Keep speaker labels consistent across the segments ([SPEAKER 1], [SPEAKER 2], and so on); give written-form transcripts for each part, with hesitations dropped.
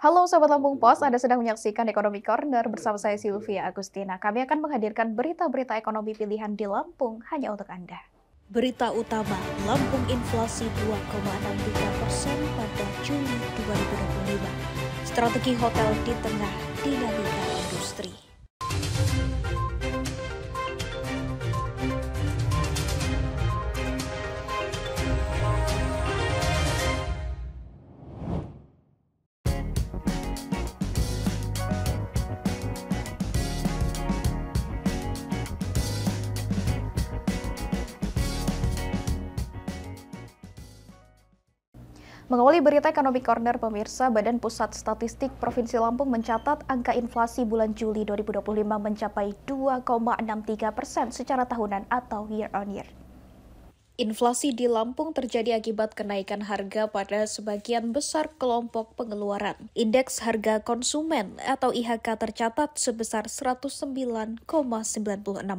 [SPEAKER 1] Halo Sobat Lampung Pos, Anda sedang menyaksikan Ekonomi Corner bersama saya Sylvia Agustina. Kami akan menghadirkan berita-berita ekonomi pilihan di Lampung hanya untuk Anda. Berita utama, Lampung inflasi 2,63% pada Juli 2025. Strategi hotel di tengah dinamika industri. Mengawali berita Ekonomi Corner pemirsa, Badan Pusat Statistik Provinsi Lampung mencatat angka inflasi bulan Juli 2025 mencapai 2,63% secara tahunan atau year on year. Inflasi di Lampung terjadi akibat kenaikan harga pada sebagian besar kelompok pengeluaran. Indeks harga konsumen atau IHK tercatat sebesar 109,96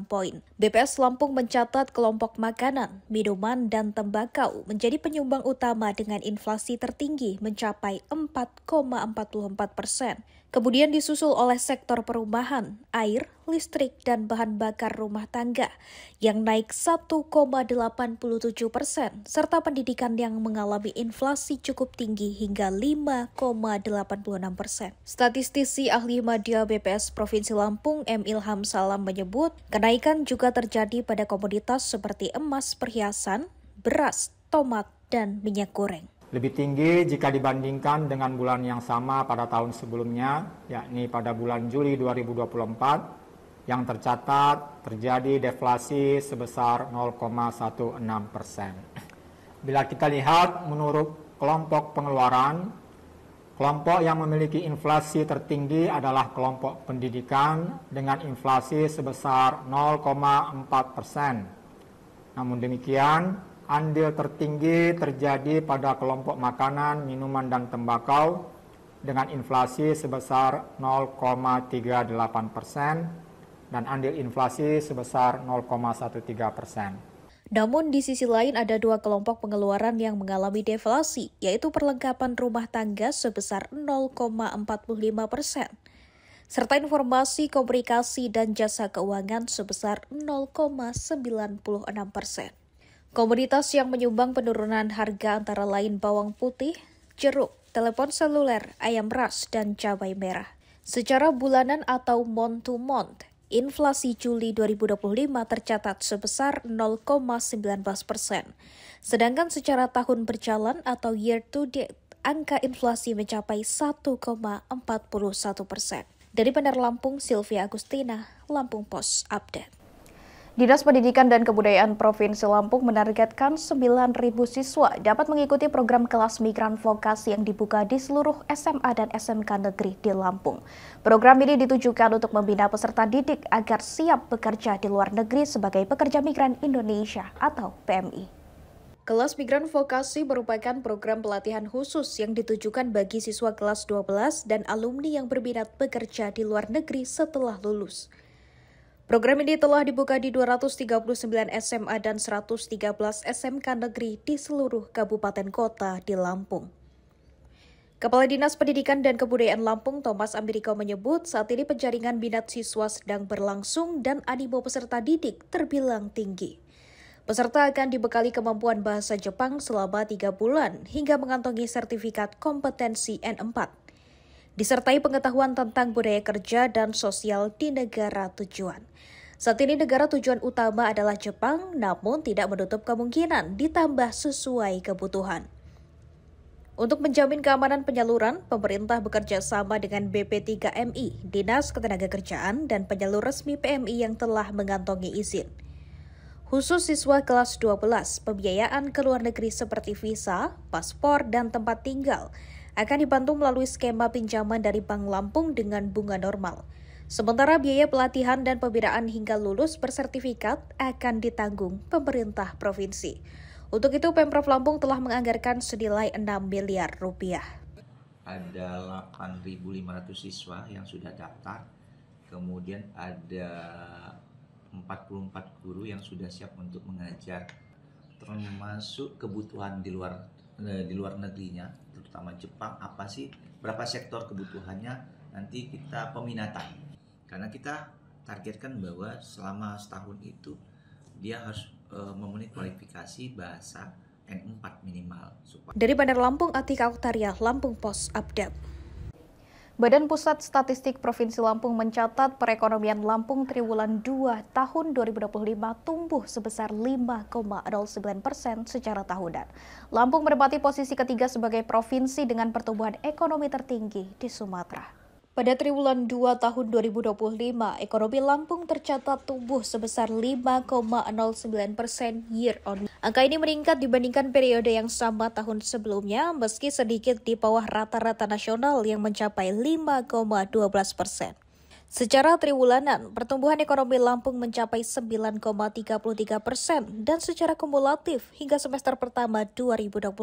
[SPEAKER 1] poin. BPS Lampung mencatat kelompok makanan, minuman, dan tembakau menjadi penyumbang utama dengan inflasi tertinggi mencapai 4,44%. Kemudian disusul oleh sektor perumahan, air, listrik, dan bahan bakar rumah tangga yang naik 1,87%, serta pendidikan yang mengalami inflasi cukup tinggi hingga 5,86%. Statistisi ahli media BPS Provinsi Lampung M. Ilham Salam menyebut, kenaikan juga terjadi pada komoditas seperti emas perhiasan, beras, tomat, dan minyak goreng.
[SPEAKER 2] Lebih tinggi jika dibandingkan dengan bulan yang sama pada tahun sebelumnya, yakni pada bulan Juli 2024, yang tercatat terjadi deflasi sebesar 0,16%. Bila kita lihat menurut kelompok pengeluaran, kelompok yang memiliki inflasi tertinggi adalah kelompok pendidikan dengan inflasi sebesar 0,4%. Namun demikian, andil tertinggi terjadi pada kelompok makanan, minuman, dan tembakau dengan inflasi sebesar 0,38% dan andil inflasi sebesar 0,13%.
[SPEAKER 1] Namun di sisi lain ada dua kelompok pengeluaran yang mengalami deflasi, yaitu perlengkapan rumah tangga sebesar 0,45%, serta informasi komunikasi dan jasa keuangan sebesar 0,96%. Komoditas yang menyumbang penurunan harga antara lain bawang putih, jeruk, telepon seluler, ayam ras, dan cabai merah. Secara bulanan atau month to month, inflasi Juli 2025 tercatat sebesar 0,19%. Sedangkan secara tahun berjalan atau year to date, angka inflasi mencapai 1,41%. Dari Bandar Lampung, Sylvia Agustina, Lampung Pos Update. Dinas Pendidikan dan Kebudayaan Provinsi Lampung menargetkan 9.000 siswa dapat mengikuti program kelas migran vokasi yang dibuka di seluruh SMA dan SMK negeri di Lampung. Program ini ditujukan untuk membina peserta didik agar siap bekerja di luar negeri sebagai pekerja migran Indonesia atau PMI. Kelas Migran Vokasi merupakan program pelatihan khusus yang ditujukan bagi siswa kelas 12 dan alumni yang berminat bekerja di luar negeri setelah lulus. Program ini telah dibuka di 239 SMA dan 113 SMK negeri di seluruh kabupaten kota di Lampung. Kepala Dinas Pendidikan dan Kebudayaan Lampung, Thomas Ameriko menyebut saat ini penjaringan minat siswa sedang berlangsung dan animo peserta didik terbilang tinggi. Peserta akan dibekali kemampuan bahasa Jepang selama 3 bulan hingga mengantongi sertifikat kompetensi N4. Disertai pengetahuan tentang budaya kerja dan sosial di negara tujuan. Saat ini negara tujuan utama adalah Jepang, namun tidak menutup kemungkinan ditambah sesuai kebutuhan. Untuk menjamin keamanan penyaluran, pemerintah bekerja sama dengan BP3MI, Dinas Ketenagakerjaan, dan penyalur resmi PMI yang telah mengantongi izin. Khusus siswa kelas 12, pembiayaan ke luar negeri seperti visa, paspor, dan tempat tinggal akan dibantu melalui skema pinjaman dari Bank Lampung dengan bunga normal. Sementara biaya pelatihan dan pembinaan hingga lulus bersertifikat akan ditanggung pemerintah provinsi. Untuk itu, Pemprov Lampung telah menganggarkan senilai 6 miliar rupiah.
[SPEAKER 3] Ada 8.500 siswa yang sudah daftar, kemudian ada 44 guru yang sudah siap untuk mengajar, termasuk kebutuhan di luar di luar negerinya, terutama Jepang, apa sih, berapa sektor kebutuhannya, nanti kita peminatan. Karena kita targetkan bahwa selama setahun itu dia harus memenuhi kualifikasi bahasa N4 minimal.
[SPEAKER 1] Dari Bandar Lampung, Atika Oktaria, Lampung Pos Update. Badan Pusat Statistik Provinsi Lampung mencatat perekonomian Lampung triwulan 2 tahun 2025 tumbuh sebesar 5,09% secara tahunan. Lampung menempati posisi ketiga sebagai provinsi dengan pertumbuhan ekonomi tertinggi di Sumatera. Pada triwulan 2 tahun 2025, ekonomi Lampung tercatat tumbuh sebesar 5,09% year on. Angka ini meningkat dibandingkan periode yang sama tahun sebelumnya, meski sedikit di bawah rata-rata nasional yang mencapai 5,12%. Secara triwulanan, pertumbuhan ekonomi Lampung mencapai 9,33% dan secara kumulatif hingga semester pertama 2025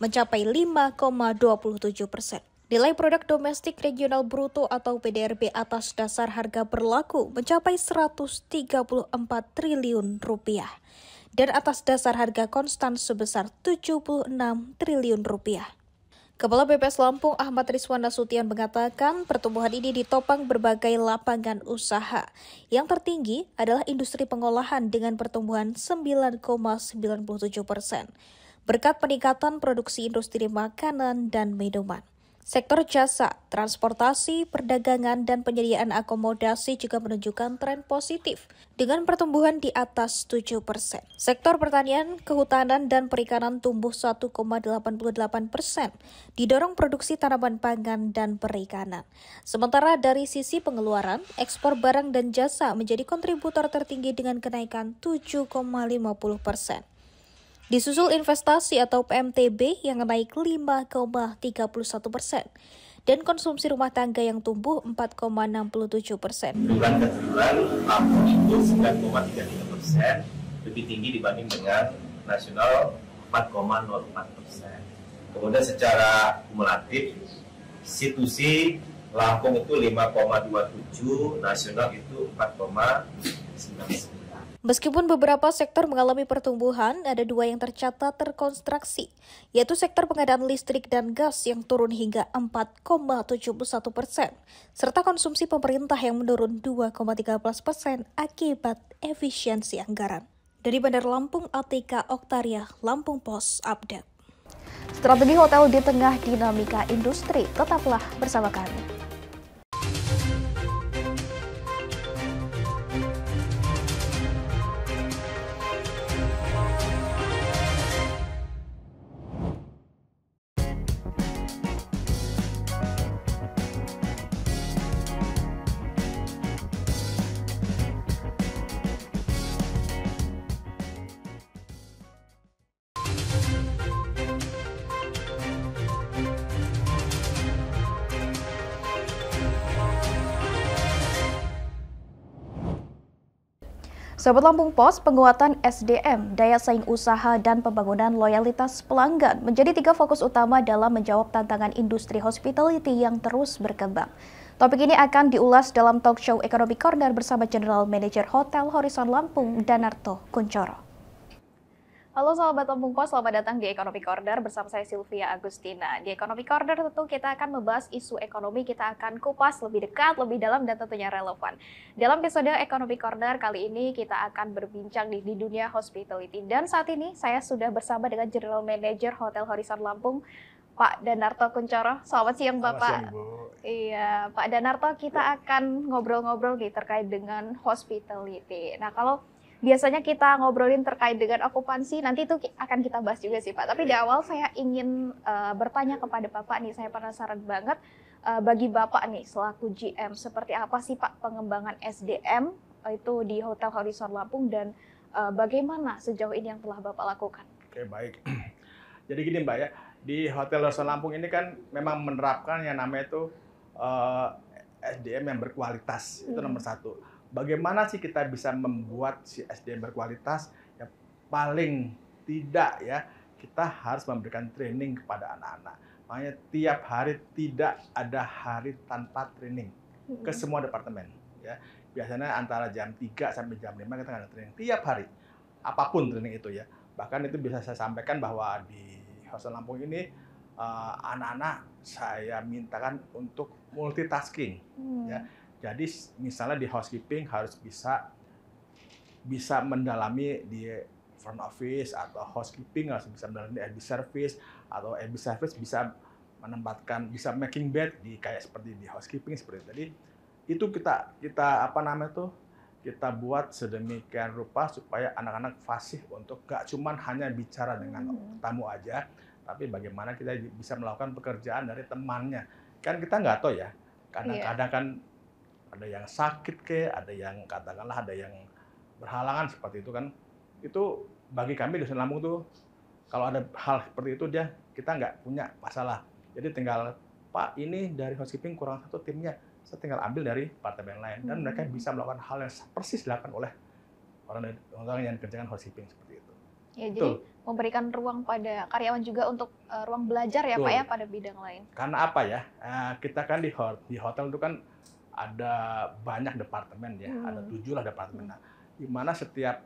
[SPEAKER 1] mencapai 5,27%. Nilai produk domestik regional bruto atau PDRB atas dasar harga berlaku mencapai 134 triliun rupiah dan atas dasar harga konstan sebesar 76 triliun rupiah. Kepala BPS Lampung Ahmad Rizwan Nasution mengatakan pertumbuhan ini ditopang berbagai lapangan usaha. Yang tertinggi adalah industri pengolahan dengan pertumbuhan 9,97%. Berkat peningkatan produksi industri makanan dan minuman. Sektor jasa, transportasi, perdagangan, dan penyediaan akomodasi juga menunjukkan tren positif dengan pertumbuhan di atas 7%. Sektor pertanian, kehutanan, dan perikanan tumbuh 1,88%, didorong produksi tanaman pangan dan perikanan. Sementara dari sisi pengeluaran, ekspor barang dan jasa menjadi kontributor tertinggi dengan kenaikan 7,50%. Disusul investasi atau PMTB yang naik 5,31% dan konsumsi rumah tangga yang tumbuh 4,67%.
[SPEAKER 4] Bulan ke bulan, Lampung itu 9,33%, lebih tinggi dibanding dengan nasional 4,04%. Kemudian secara kumulatif, institusi Lampung itu 5,27, nasional itu 4,99.
[SPEAKER 1] Meskipun beberapa sektor mengalami pertumbuhan, ada dua yang tercatat terkonstruksi, yaitu sektor pengadaan listrik dan gas yang turun hingga 4,71%, serta konsumsi pemerintah yang menurun 2,13% akibat efisiensi anggaran. Dari Bandar Lampung, Atika Oktaria, Lampung Pos Update. Strategi hotel di tengah dinamika industri, tetaplah bersama kami. Sahabat Lampung Pos, penguatan SDM, daya saing usaha, dan pembangunan loyalitas pelanggan menjadi tiga fokus utama dalam menjawab tantangan industri hospitality yang terus berkembang. Topik ini akan diulas dalam talk show Ekonomi Corner bersama General Manager Hotel Horizon Lampung, Danarto Kuncoro. Halo sahabat Lampung Pos, selamat datang di Ekonomi Corner bersama saya Sylvia Agustina. Di Ekonomi Corner tentu kita akan membahas isu ekonomi, kita akan kupas lebih dekat, lebih dalam, dan tentunya relevan. Dalam episode Ekonomi Corner kali ini kita akan berbincang di dunia hospitality. Dan saat ini saya sudah bersama dengan General Manager Hotel Horizon Lampung, Pak Danarto Kuncoro. Selamat siang Bapak.
[SPEAKER 5] Selamat siang, Bu.
[SPEAKER 1] Iya, Pak Danarto, kita akan ngobrol-ngobrol nih terkait dengan hospitality. Nah, kalau biasanya kita ngobrolin terkait dengan okupansi, nanti itu akan kita bahas juga sih Pak. Tapi di awal saya ingin bertanya kepada Bapak nih, saya penasaran banget bagi Bapak nih selaku GM, seperti apa sih Pak pengembangan SDM itu di Hotel Horizon Lampung dan bagaimana sejauh ini yang telah Bapak lakukan?
[SPEAKER 5] Oke, baik. Jadi gini Mbak ya, di Hotel Horizon Lampung ini kan memang menerapkan yang namanya itu SDM yang berkualitas, itu nomor satu. Bagaimana sih kita bisa membuat si SDM berkualitas? Ya, paling tidak ya, kita harus memberikan training kepada anak-anak. Makanya tiap hari tidak ada hari tanpa training ke semua departemen. Ya. Biasanya antara jam 3 sampai jam 5 kita ada training tiap hari. Apapun training itu ya. Bahkan itu bisa saya sampaikan bahwa di Hotel Lampung ini anak-anak saya mintakan untuk multitasking, ya. Jadi misalnya di housekeeping harus bisa mendalami di front office, atau housekeeping harus bisa mendalami di service, atau service bisa menempatkan, bisa making bed di kayak seperti di housekeeping seperti itu. Jadi itu kita apa namanya tuh, kita buat sedemikian rupa supaya anak-anak fasih untuk gak cuman hanya bicara dengan tamu aja, tapi bagaimana kita bisa melakukan pekerjaan dari temannya. Kan kita nggak tahu ya, kadang-kadang kan ada yang sakit ada yang katakanlah ada yang berhalangan seperti itu kan. Itu bagi kami di Hotel Lampung tuh, kalau ada hal seperti itu kita nggak punya masalah. Jadi tinggal, Pak, ini dari housekeeping kurang satu timnya, saya tinggal ambil dari departemen lain, dan mereka bisa melakukan hal yang persis dilakukan oleh orang yang kerjakan housekeeping seperti itu.
[SPEAKER 1] Ya, jadi memberikan ruang pada karyawan juga untuk ruang belajar ya, Pak ya, pada bidang lain.
[SPEAKER 5] Karena apa ya? Kita kan di hotel itu kan ada banyak departemen ya, ada 7 lah departemen. Nah, di mana setiap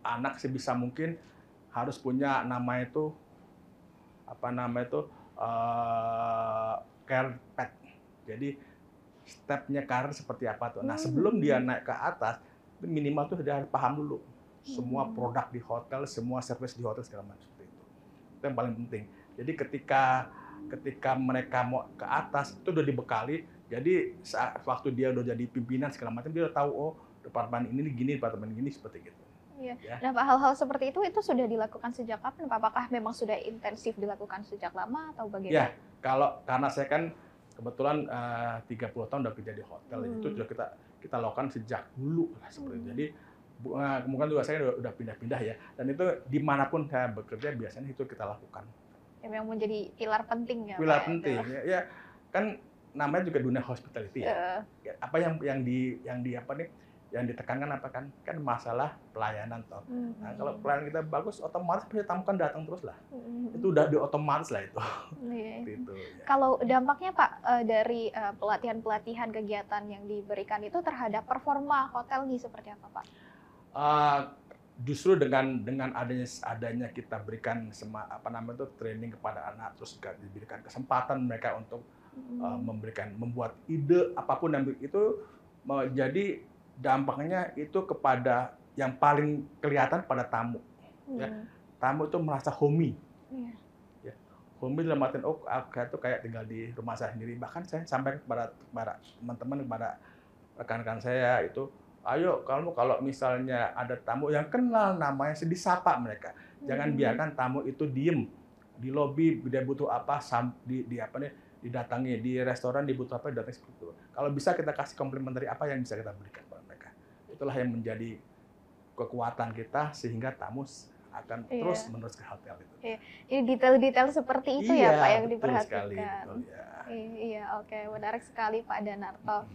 [SPEAKER 5] anak sebisa mungkin harus punya care pet. Jadi stepnya karir seperti apa tuh. Nah, sebelum dia naik ke atas, minimal tuh dia harus paham dulu semua produk di hotel, semua service di hotel segala macam seperti itu. Itu yang paling penting. Jadi ketika mereka mau ke atas itu udah dibekali. Jadi waktu dia udah jadi pimpinan segala macam, dia udah tahu, oh departemen ini gini, departemen gini, seperti gitu.
[SPEAKER 1] Iya.
[SPEAKER 5] Ya.
[SPEAKER 1] Nah, Pak, hal-hal seperti itu sudah dilakukan sejak kapan, Pak? Apakah memang sudah intensif dilakukan sejak lama atau bagaimana?
[SPEAKER 5] Ya, karena saya kan kebetulan 30 tahun udah kerja di hotel, itu sudah kita lakukan sejak dulu lah seperti itu. Jadi mungkin juga saya udah pindah-pindah ya, dan itu dimanapun saya bekerja biasanya itu kita lakukan.
[SPEAKER 1] Yang memang menjadi pilar penting ya,
[SPEAKER 5] pilar
[SPEAKER 1] Pak?
[SPEAKER 5] Penting ya, kan namanya juga dunia hospitality ya. Apa yang ditekankan apa kan masalah pelayanan toh. Nah, kalau pelayanan kita bagus, otomatis pasti tamu kan datang terus lah. Itu udah otomatis lah itu. Gitu, ya.
[SPEAKER 1] Kalau dampaknya, Pak, dari pelatihan-pelatihan kegiatan yang diberikan itu terhadap performa hotel nih seperti apa, Pak?
[SPEAKER 5] Justru dengan adanya kita berikan training kepada anak, terus diberikan kesempatan mereka untuk membuat ide apapun yang itu, jadi dampaknya itu kepada yang paling kelihatan pada tamu. Ya. Tamu itu merasa homey. Ya. Homey dalam artian, itu kayak tinggal di rumah saya sendiri. Bahkan saya sampaikan kepada teman-teman, kepada rekan-rekan saya itu, ayo kalau misalnya ada tamu yang kenal namanya, disapa mereka. Jangan biarkan tamu itu diem di lobi, dia butuh apa, didatangi di restoran, dibutuh apa, didatangi seperti itu. Kalau bisa kita kasih komplementari apa yang bisa kita berikan kepada mereka. Itulah yang menjadi kekuatan kita sehingga tamu akan terus-menerus ke hotel itu.
[SPEAKER 1] Ini detail-detail seperti itu ya, Pak, yang diperhatikan.
[SPEAKER 5] Sekali, betul, ya.
[SPEAKER 1] Iya, oke, menarik sekali, Pak Danarto.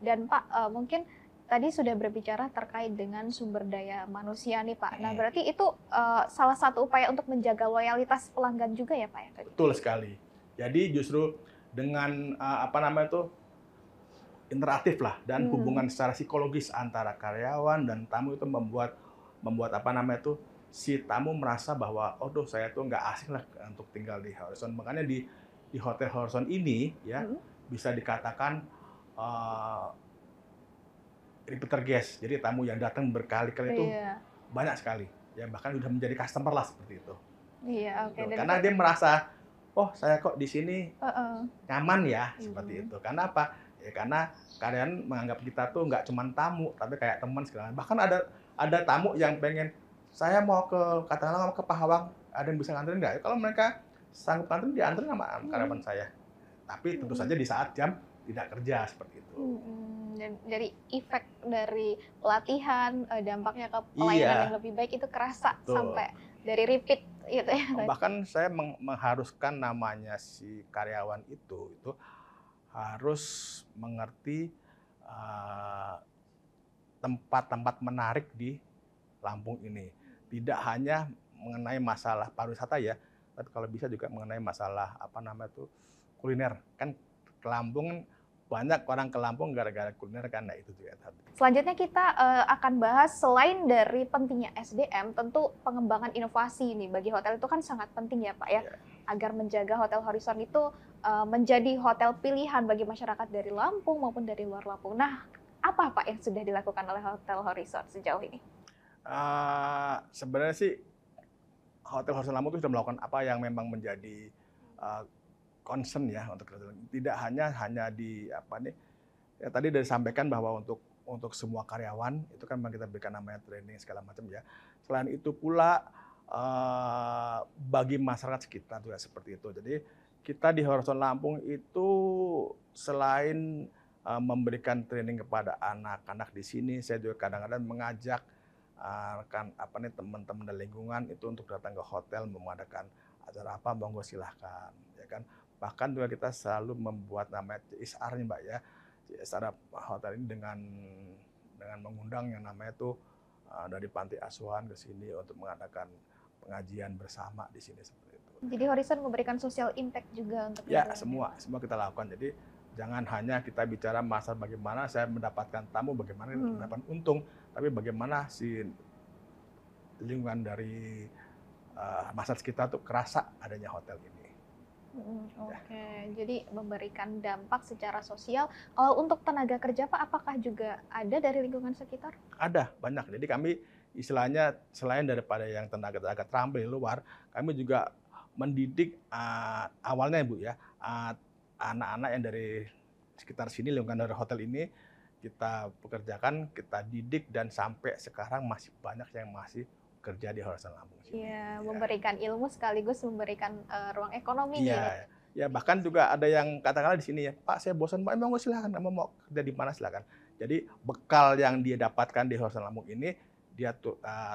[SPEAKER 1] Dan Pak, mungkin tadi sudah berbicara terkait dengan sumber daya manusia nih, Pak. Nah, berarti itu salah satu upaya untuk menjaga loyalitas pelanggan juga ya, Pak? Ya?
[SPEAKER 5] Betul sekali. Jadi justru dengan interaktif lah, dan hubungan secara psikologis antara karyawan dan tamu itu membuat si tamu merasa bahwa saya tuh nggak asing lah untuk tinggal di Horizon. Makanya di Hotel Horizon ini ya bisa dikatakan repeater guest. Jadi tamu yang datang berkali-kali itu banyak sekali. Ya, bahkan sudah menjadi customer lah seperti itu.
[SPEAKER 1] Iya, oke.
[SPEAKER 5] Karena dia merasa, saya kok di sini nyaman ya, seperti itu. Karena apa? Ya karena karyawan menganggap kita tuh nggak cuma tamu, tapi kayak teman segala. Bahkan ada tamu yang pengen, saya mau katakanlah ke Pahawang, ada yang bisa nganterin nggak? Kalau mereka sanggup nganterin, dianterin sama karyawan saya. Tapi tentu saja di saat jam tidak kerja seperti itu.
[SPEAKER 1] Dan dari efek dari pelatihan, dampaknya ke pelayanan yang lebih baik itu kerasa sampai dari repeat gitu ya.
[SPEAKER 5] Bahkan saya mengharuskan namanya si karyawan itu harus mengerti tempat-tempat menarik di Lampung ini. Tidak hanya mengenai masalah pariwisata ya, tapi kalau bisa juga mengenai masalah kuliner. Kan ke Lampung, banyak orang ke Lampung gara-gara kuliner kan, itu juga.
[SPEAKER 1] Selanjutnya kita akan bahas, selain dari pentingnya SDM, tentu pengembangan inovasi ini bagi hotel itu kan sangat penting ya, Pak ya. agar menjaga Hotel Horizon itu menjadi hotel pilihan bagi masyarakat dari Lampung maupun dari luar Lampung. Nah, apa Pak yang sudah dilakukan oleh Hotel Horizon sejauh ini?
[SPEAKER 5] Sebenarnya sih Hotel Horizon Lampung itu sudah melakukan apa yang memang menjadi concern ya untuk tidak hanya di apa nih ya, tadi sudah disampaikan bahwa untuk semua karyawan itu kan memang kita berikan namanya training segala macam ya. Selain itu pula bagi masyarakat sekitar juga seperti itu. Jadi kita di Horizon Lampung itu selain memberikan training kepada anak-anak di sini, saya juga kadang-kadang mengajak teman-teman dari lingkungan itu untuk datang ke hotel mengadakan acara apa, monggo silahkan, ya kan. Bahkan juga kita selalu membuat namanya CSR nih Mbak ya, CSR hotel ini dengan mengundang yang namanya itu dari panti asuhan ke sini untuk mengadakan pengajian bersama di sini seperti itu.
[SPEAKER 1] Jadi Horizon memberikan social impact juga untuk
[SPEAKER 5] ya semua kita lakukan. Jadi jangan hanya kita bicara masalah bagaimana saya mendapatkan tamu, bagaimana mendapatkan untung, tapi bagaimana si lingkungan dari masyarakat kita tuh kerasa adanya hotel ini.
[SPEAKER 1] Oke, jadi memberikan dampak secara sosial. Kalau untuk tenaga kerja Pak, apakah juga ada dari lingkungan sekitar?
[SPEAKER 5] Ada, banyak. Jadi kami istilahnya selain daripada yang tenaga terampil di luar, kami juga mendidik awalnya Bu ya, anak-anak yang dari sekitar sini, lingkungan dari hotel ini kita pekerjakan, kita didik, dan sampai sekarang masih banyak yang masih kerja di Horizon Lampung.
[SPEAKER 1] Iya, memberikan ilmu sekaligus memberikan ruang ekonomi.
[SPEAKER 5] Iya, ya bahkan juga ada yang katakanlah di sini ya, Pak saya bosan Pak, emang silakan, mau kerja di mana silakan. Jadi bekal yang dia dapatkan di Horizon Lampung ini dia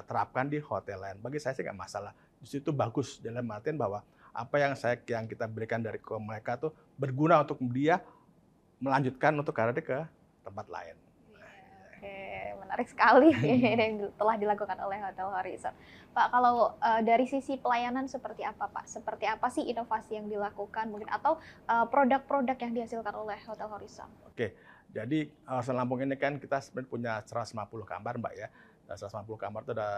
[SPEAKER 5] terapkan di hotel lain. Bagi saya sih nggak masalah. Justru itu bagus dalam artian bahwa apa yang kita berikan dari ke mereka tuh berguna untuk dia melanjutkan untuk karir ke tempat lain.
[SPEAKER 1] Oke, menarik sekali yang telah dilakukan oleh Hotel Horizon. Pak, kalau dari sisi pelayanan seperti apa Pak? Seperti apa sih inovasi yang dilakukan mungkin atau produk-produk yang dihasilkan oleh Hotel Horizon?
[SPEAKER 5] Oke, jadi Horizon Lampung ini kan kita sebenarnya punya 150 kamar Mbak ya. 150 kamar itu ada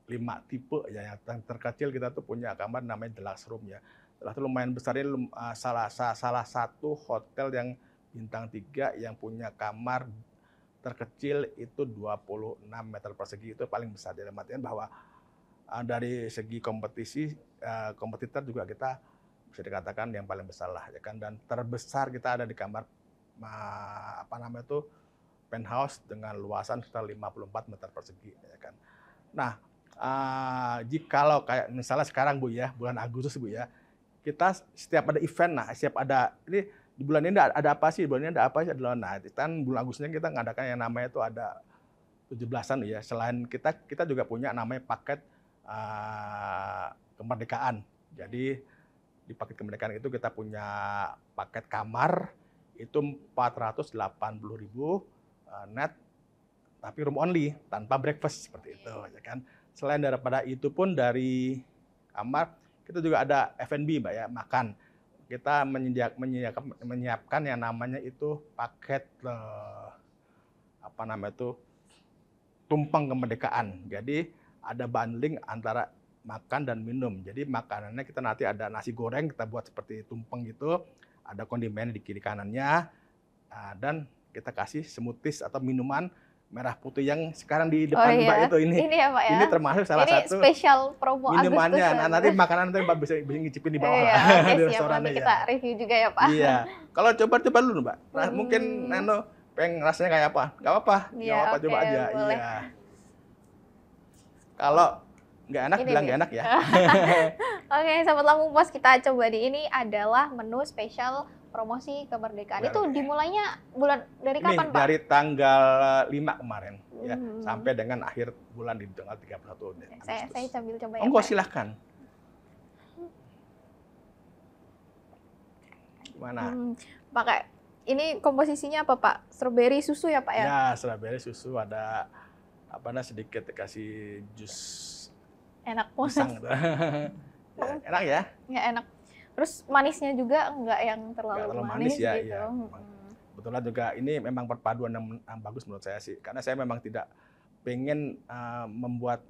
[SPEAKER 5] 5 tipe ya. Yang terkecil kita tuh punya kamar namanya deluxe room ya. Deluxe itu lumayan besar, ini salah satu hotel yang bintang 3 yang punya kamar terkecil itu 26 meter persegi, itu paling besar. Dalam artian bahwa dari segi kompetitor juga kita bisa dikatakan yang paling besar lah ya kan. Dan terbesar kita ada di kamar penthouse dengan luasan sekitar 54 meter persegi ya kan. Nah, jikalau kayak misalnya sekarang Bu ya, bulan Agustus Bu ya, kita setiap ada event, setiap ada ini di bulan ini ada apa sih? Bulan ini ada apa sih? Nah, kan bulan Agustusnya kita ngadakan yang namanya itu ada 17-an ya. Selain kita juga punya namanya paket kemerdekaan. Jadi di paket kemerdekaan itu kita punya paket kamar itu 480.000 net, tapi room only tanpa breakfast seperti itu ya kan. Selain daripada itu pun dari kamar kita juga ada F&B Mbak ya, makan. Kita menyiapkan yang namanya itu paket tumpeng kemerdekaan. Jadi ada bundling antara makan dan minum. Jadi makanannya kita nanti ada nasi goreng kita buat seperti tumpeng gitu, ada kondimen di kiri kanannya, dan kita kasih smoothies atau minuman merah putih yang sekarang di depan Mbak itu ini.
[SPEAKER 1] Ini ya Pak ya.
[SPEAKER 5] Ini termasuk salah satu
[SPEAKER 1] spesial promo
[SPEAKER 5] minumannya.
[SPEAKER 1] Agustus.
[SPEAKER 5] Nah, nanti makanan nanti Mbak bisa ngicipin di bawah
[SPEAKER 1] Iya,
[SPEAKER 5] lah
[SPEAKER 1] oke,
[SPEAKER 5] di
[SPEAKER 1] siap.
[SPEAKER 5] restorannya
[SPEAKER 1] Nanti
[SPEAKER 5] ya.
[SPEAKER 1] kita review juga ya Pak.
[SPEAKER 5] Iya. Kalau coba dulu Mbak. Nah, mungkin pengen rasanya kayak apa? Gak apa-apa.
[SPEAKER 1] Iya,
[SPEAKER 5] Gak apa-apa,
[SPEAKER 1] oke,
[SPEAKER 5] coba aja.
[SPEAKER 1] boleh.
[SPEAKER 5] Iya. Kalau nggak enak
[SPEAKER 1] Ini
[SPEAKER 5] bilang
[SPEAKER 1] nih.
[SPEAKER 5] nggak enak ya.
[SPEAKER 1] Oke, Sahabat Lampung Pos, kita coba ini adalah menu spesial promosi kemerdekaan. Itu dimulainya dari kapan Pak?
[SPEAKER 5] Dari tanggal 5 kemarin ya, sampai dengan akhir bulan di tanggal 31.
[SPEAKER 1] Saya sambil coba ya.
[SPEAKER 5] Monggo
[SPEAKER 1] Pak.
[SPEAKER 5] silahkan. Gimana?
[SPEAKER 1] Pakai ini komposisinya apa Pak? Strawberry susu ya Pak ya?
[SPEAKER 5] Ya, strawberry susu, ada sedikit kasih jus
[SPEAKER 1] Enak
[SPEAKER 5] pisang
[SPEAKER 1] banget.
[SPEAKER 5] gitu. Ya, enak ya?
[SPEAKER 1] Ya enak. Terus manisnya juga enggak yang terlalu manis
[SPEAKER 5] ya.
[SPEAKER 1] gitu.
[SPEAKER 5] Ya. Kebetulan juga ini memang perpaduan yang bagus menurut saya sih. Karena saya memang tidak pengen membuat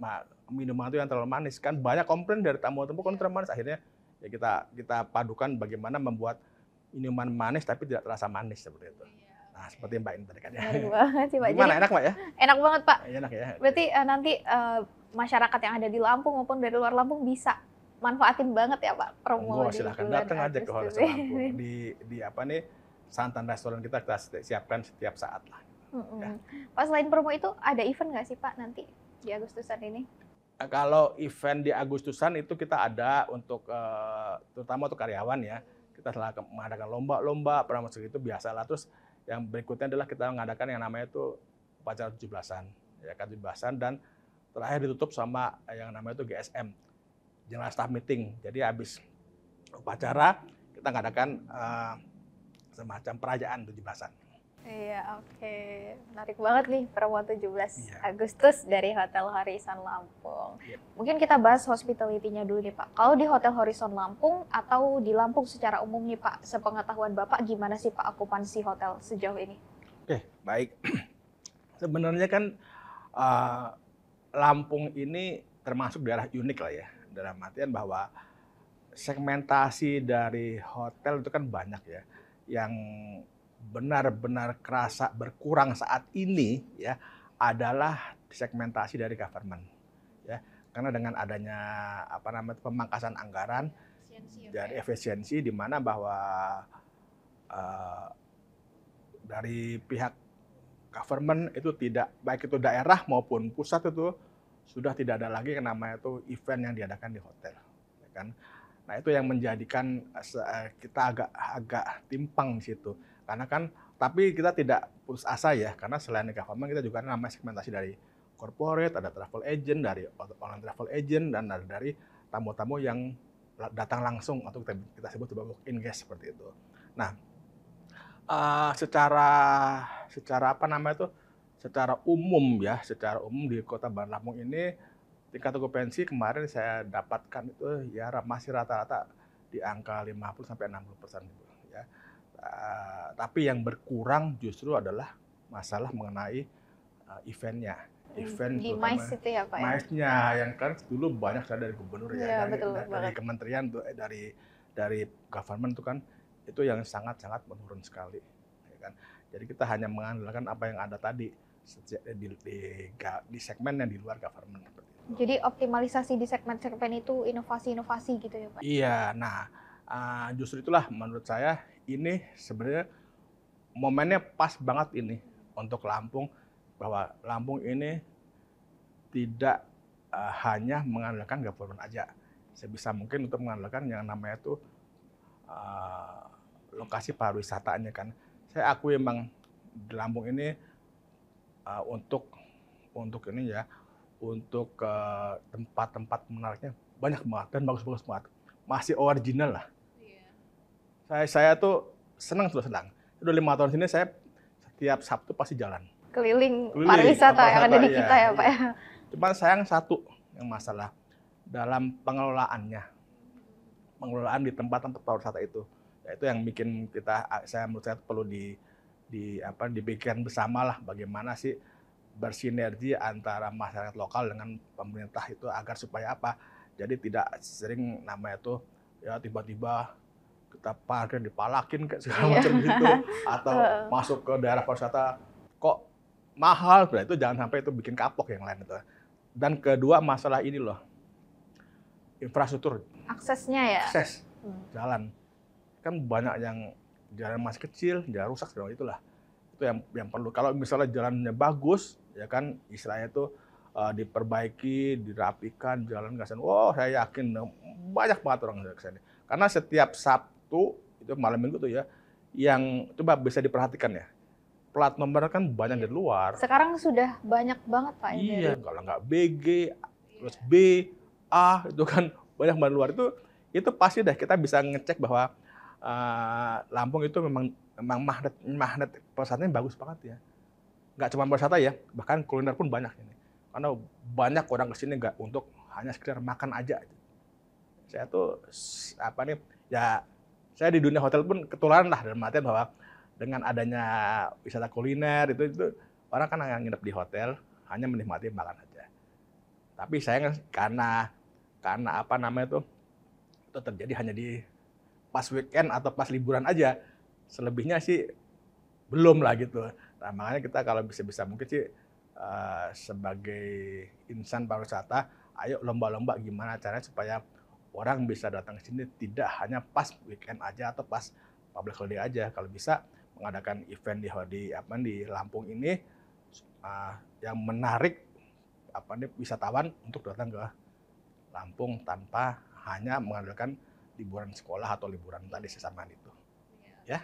[SPEAKER 5] minuman itu yang terlalu manis. Kan banyak komplain dari tamu-tamu kan terlalu manis. Akhirnya Ya kita padukan bagaimana membuat minuman manis tapi tidak terasa manis seperti itu. Nah, seperti Mbak ini tadi kan ya.
[SPEAKER 1] Menarik banget sih Pak.
[SPEAKER 5] Gimana,
[SPEAKER 1] Jadi,
[SPEAKER 5] enak Mbak ya?
[SPEAKER 1] enak banget Pak.
[SPEAKER 5] Enak ya.
[SPEAKER 1] Berarti nanti masyarakat yang ada di Lampung maupun dari luar Lampung bisa manfaatin banget ya Pak promo
[SPEAKER 5] Monggo
[SPEAKER 1] di
[SPEAKER 5] silahkan
[SPEAKER 1] bulan
[SPEAKER 5] datang aja ke
[SPEAKER 1] Agustus
[SPEAKER 5] Hotel
[SPEAKER 1] ini.
[SPEAKER 5] Lampung di apa nih santan restoran kita siapkan setiap saat lah. Ya.
[SPEAKER 1] Pak, selain promo itu ada event nggak sih Pak nanti di Agustusan ini?
[SPEAKER 5] Kalau event di Agustusan itu kita ada untuk terutama untuk karyawan ya. Kita telah mengadakan lomba-lomba, promosi itu biasalah. Terus yang berikutnya adalah kita mengadakan yang namanya itu upacara 17-an, ya kan 17-an, dan terakhir ditutup sama yang namanya itu GSM, General Staff Meeting. Jadi habis upacara kita mengadakan semacam perayaan 17-an.
[SPEAKER 1] Iya, oke. Menarik banget nih promo 17
[SPEAKER 5] Iya.
[SPEAKER 1] Agustus dari Hotel Horizon Lampung.
[SPEAKER 5] Iya.
[SPEAKER 1] Mungkin kita bahas hospitality-nya dulu nih Pak. Kalau di Hotel Horizon Lampung atau di Lampung secara umum nih Pak, sepengetahuan Bapak gimana sih Pak okupansi hotel sejauh ini?
[SPEAKER 5] Oke, baik. Sebenarnya kan Lampung ini termasuk daerah unik lah ya. Dalam artian bahwa segmentasi dari hotel itu kan banyak ya. Yang benar-benar kerasa berkurang saat ini ya adalah segmentasi dari government ya, karena dengan adanya pemangkasan anggaran dari efisiensi, di mana bahwa dari pihak government itu tidak, baik itu daerah maupun pusat, itu sudah tidak ada lagi yang namanya itu event yang diadakan di hotel ya kan. Nah, itu yang menjadikan kita agak timpang di situ. Karena kan, tapi kita tidak putus asa ya, karena selain government kita juga namanya segmentasi dari corporate, ada travel agent, dari online travel agent, dan ada dari tamu-tamu yang datang langsung atau kita sebut sebagai walk-in guest seperti itu. Nah, secara umum ya, secara umum di Kota Bandar Lampung ini tingkat okupansi kemarin saya dapatkan itu ya masih rata-rata di angka 50 sampai 60% gitu ya. Tapi yang berkurang justru adalah masalah mengenai eventnya. Event
[SPEAKER 1] di MICE itu ya Pak ya?
[SPEAKER 5] MICE-nya yang kan dulu banyak saya dari gubernur ya, dari kementerian dari government itu kan, itu yang sangat-sangat menurun sekali ya kan. Jadi kita hanya mengandalkan apa yang ada tadi di segmen yang di luar government.
[SPEAKER 1] Jadi optimalisasi di segmen-segmen itu inovasi-inovasi gitu ya Pak?
[SPEAKER 5] Iya, nah justru itulah menurut saya ini sebenarnya momennya pas banget ini untuk Lampung, bahwa Lampung ini tidak hanya mengandalkan government aja, sebisa mungkin untuk mengandalkan yang namanya itu lokasi pariwisatanya kan. Saya akui memang di Lampung ini untuk ini ya, untuk tempat-tempat menariknya banyak banget dan bagus-bagus banget, masih original lah. Saya tuh senang. Udah 5 tahun sini saya setiap Sabtu pasti jalan.
[SPEAKER 1] Keliling pariwisata yang ada di kita ya Pak ya.
[SPEAKER 5] Cuma sayang satu yang masalah dalam pengelolaannya. Pengelolaan di tempat-tempat pariwisata itu. Yaitu yang bikin menurut saya perlu dipikirkan bersama lah, bagaimana sih bersinergi antara masyarakat lokal dengan pemerintah itu agar supaya apa? Jadi tidak sering namanya tuh ya tiba-tiba kita parkir dipalakin kayak segala macam gitu, atau masuk ke daerah pariwisata kok mahal, itu jangan sampai itu bikin kapok yang lain itu. Dan kedua masalah ini loh, infrastruktur,
[SPEAKER 1] aksesnya ya,
[SPEAKER 5] jalan kan banyak yang jalan masih kecil, jalan rusak segala itulah. Itu yang perlu. Kalau misalnya jalannya bagus ya kan, istilahnya itu diperbaiki, dirapikan, jalan nggak sana. Wow, saya yakin banyak banget orang ke sana. Karena setiap Sabtu itu malam Minggu tuh ya, yang coba bisa diperhatikan ya, plat nomor kan banyak dari luar.
[SPEAKER 1] Sekarang sudah banyak banget Pak.
[SPEAKER 5] Iya, kalau nggak BG, terus B, A, itu kan banyak dari luar. Itu pasti deh kita bisa ngecek bahwa Lampung itu memang magnet pariwisatanya bagus banget ya. Nggak cuma pariwisata ya, bahkan kuliner pun banyak ini. Karena banyak orang kesini nggak untuk hanya sekedar makan aja. Saya tuh ya saya di dunia hotel pun ketularan lah, dalam artian bahwa dengan adanya wisata kuliner itu orang kan yang nginep di hotel hanya menikmati makan aja. Tapi saya karena itu terjadi hanya di pas weekend atau pas liburan aja. Selebihnya sih belum lah gitu. Nah, makanya kita kalau bisa mungkin sih sebagai insan pariwisata, ayo lomba-lomba gimana caranya supaya orang bisa datang ke sini tidak hanya pas weekend aja atau pas public holiday aja. Kalau bisa mengadakan event di Lampung ini yang menarik wisatawan untuk datang ke Lampung tanpa hanya mengandalkan liburan sekolah atau liburan tadi sesamaan itu. Ya.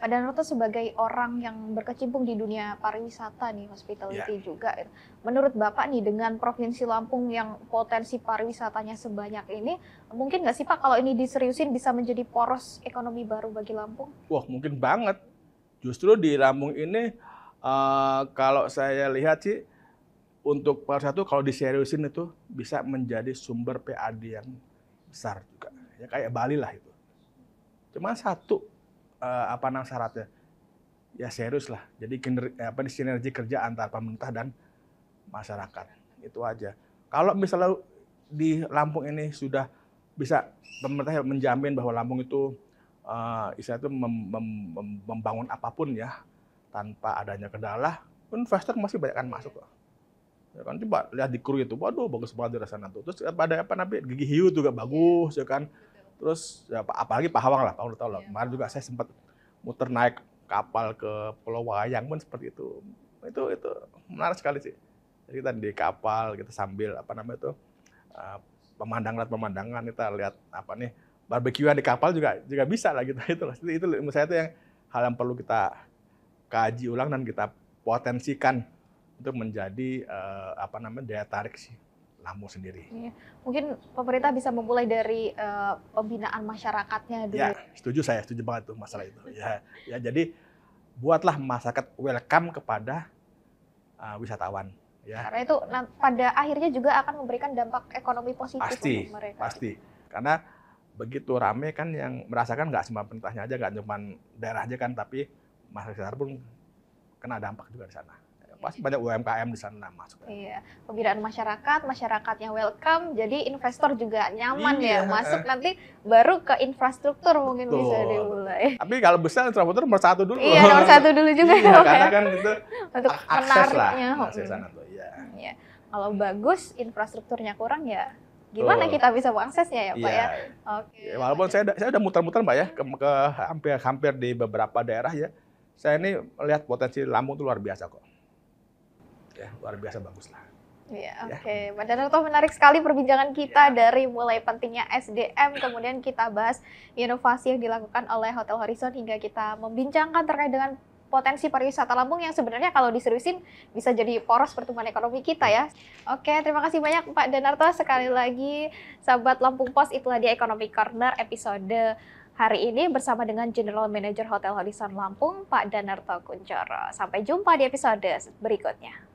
[SPEAKER 1] Pak Danarto sebagai orang yang berkecimpung di dunia pariwisata nih, hospitality juga. Menurut Bapak nih dengan Provinsi Lampung yang potensi pariwisatanya sebanyak ini, mungkin nggak sih Pak kalau ini diseriusin bisa menjadi poros ekonomi baru bagi Lampung?
[SPEAKER 5] Wah, mungkin banget. Justru di Lampung ini kalau saya lihat sih untuk pariwisata kalau diseriusin itu bisa menjadi sumber PAD yang besar juga. Ya kayak Bali lah itu. Cuma satu syaratnya? Ya serius lah. Jadi sinergi kerja antar pemerintah dan masyarakat. Itu aja. Kalau misalnya di Lampung ini sudah bisa pemerintah menjamin bahwa Lampung itu membangun apapun ya tanpa adanya kendala, investor masih banyak kan masuk kok. Ya kan coba lihat di Krui itu, waduh bagus banget di sana tuh. Terus pada Gigi Hiu juga bagus ya kan. Terus ya, apalagi Pahawang lah, tahu lah. Kemarin juga saya sempat muter naik kapal ke Pulau Wayang pun seperti itu. Itu menarik sekali sih. Jadi kita di kapal kita sambil pemandangan kita lihat barbekyuan di kapal juga bisa lah gitu. Itu menurut saya itu yang hal yang perlu kita kaji ulang dan kita potensikan untuk menjadi daya tarik sih Lampung sendiri.
[SPEAKER 1] Iya. Mungkin pemerintah bisa memulai dari pembinaan masyarakatnya dulu.
[SPEAKER 5] Ya, saya setuju banget tuh masalah itu. Ya, jadi buatlah masyarakat welcome kepada wisatawan. Ya.
[SPEAKER 1] Karena itu pada akhirnya juga akan memberikan dampak ekonomi positif untuk mereka.
[SPEAKER 5] Pasti. Karena begitu rame kan yang merasakan nggak cuma pemerintahnya aja, nggak cuma daerah aja kan, tapi masyarakat pun kena dampak juga di sana. Pasti banyak UMKM di sana masuk.
[SPEAKER 1] Iya, pembinaan masyarakatnya welcome, jadi investor juga nyaman ya masuk nanti baru ke infrastruktur mungkin bisa dimulai.
[SPEAKER 5] Tapi kalau besar infrastruktur nomor 1 dulu.
[SPEAKER 1] Iya, nomor 1 dulu juga.
[SPEAKER 5] Iya, karena kan itu
[SPEAKER 1] untuk menariknya.
[SPEAKER 5] Akses sana tuh, ya.
[SPEAKER 1] Iya. Kalau bagus infrastrukturnya kurang ya gimana kita bisa mengaksesnya ya Pak ya?
[SPEAKER 5] Oke. Ya, walaupun saya udah muter-muter Mbak ya ke hampir di beberapa daerah ya. Saya ini melihat potensi Lampung itu luar biasa kok. Ya, luar biasa bagus lah.
[SPEAKER 1] Iya, oke. Pak Danarto, menarik sekali perbincangan kita dari mulai pentingnya SDM, kemudian kita bahas inovasi yang dilakukan oleh Hotel Horizon hingga kita membincangkan terkait dengan potensi pariwisata Lampung yang sebenarnya kalau diseriusin bisa jadi poros pertumbuhan ekonomi kita ya. Oke, terima kasih banyak Pak Danarto. Sekali lagi, sahabat Lampung Pos, itulah dia Economic Corner episode hari ini bersama dengan General Manager Hotel Horizon Lampung, Pak Danarto Kuncoro. Sampai jumpa di episode berikutnya.